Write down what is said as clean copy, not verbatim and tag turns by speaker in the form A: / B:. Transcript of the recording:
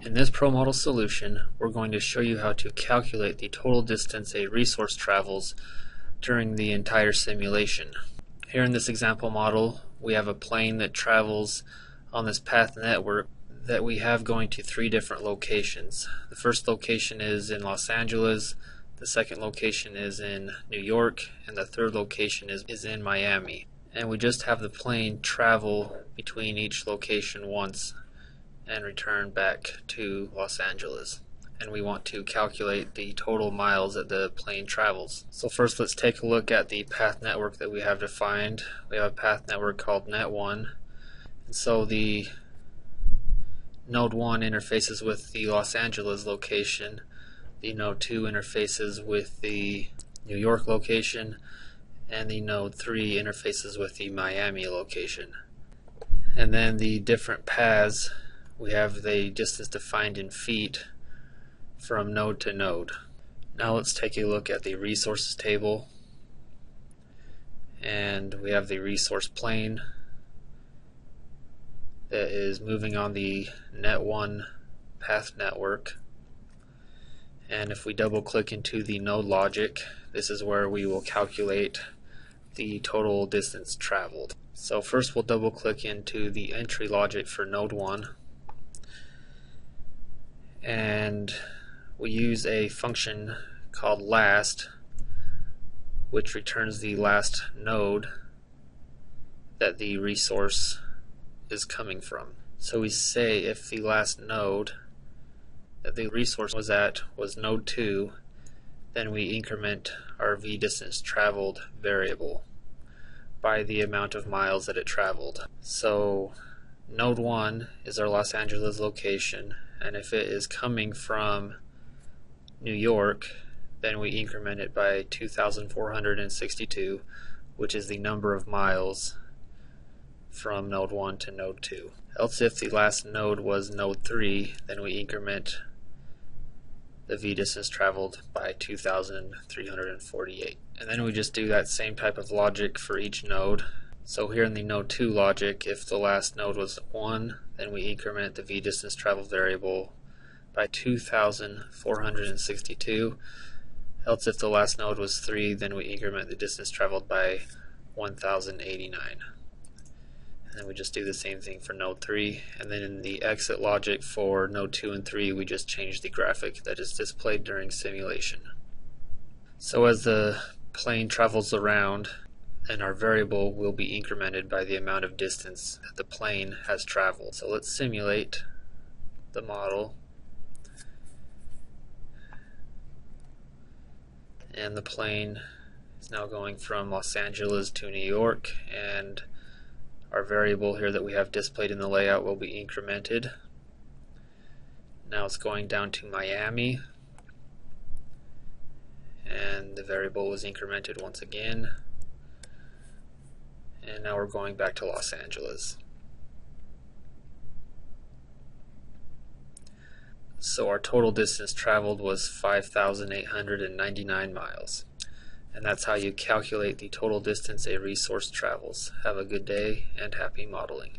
A: In this ProModel solution, we're going to show you how to calculate the total distance a resource travels during the entire simulation. Here in this example model, we have a plane that travels on this path network that we have going to 3 different locations. The first location is in Los Angeles, the second location is in New York, and the third location is in Miami. And we just have the plane travel between each location once and return back to Los Angeles. And we want to calculate the total miles that the plane travels. So first let's take a look at the path network that we have defined. We have a path network called Net1. And so the Node 1 interfaces with the Los Angeles location. The Node 2 interfaces with the New York location. And the Node 3 interfaces with the Miami location. And then the different paths, we have the distance defined in feet from node to node. Now let's take a look at the resources table, and we have the resource plane that is moving on the Net1 path network. And if we double click into the node logic, this is where we will calculate the total distance traveled. So first we'll double click into the entry logic for node 1, and we use a function called last, which returns the last node that the resource is coming from. So we say if the last node that the resource was at was node 2, then we increment our v distance traveled variable by the amount of miles that it traveled. So node 1 is our Los Angeles location, and if it is coming from New York, then we increment it by 2,462, which is the number of miles from node 1 to node 2. Else if the last node was node 3, then we increment the v distance traveled by 2,348. And then we just do that same type of logic for each node. So here in the node 2 logic, if the last node was 1, then we increment the v distance traveled variable by 2,462. Else if the last node was 3, then we increment the distance traveled by 1,089. And then we just do the same thing for node 3. And then in the exit logic for node 2 and 3, we just change the graphic that is displayed during simulation. So as the plane travels around, and our variable will be incremented by the amount of distance that the plane has traveled. So let's simulate the model. And the plane is now going from Los Angeles to New York, and our variable here that we have displayed in the layout will be incremented. Now it's going down to Miami, and the variable was incremented once again. And now we're going back to Los Angeles. So our total distance traveled was 5,899 miles. And that's how you calculate the total distance a resource travels. Have a good day and happy modeling.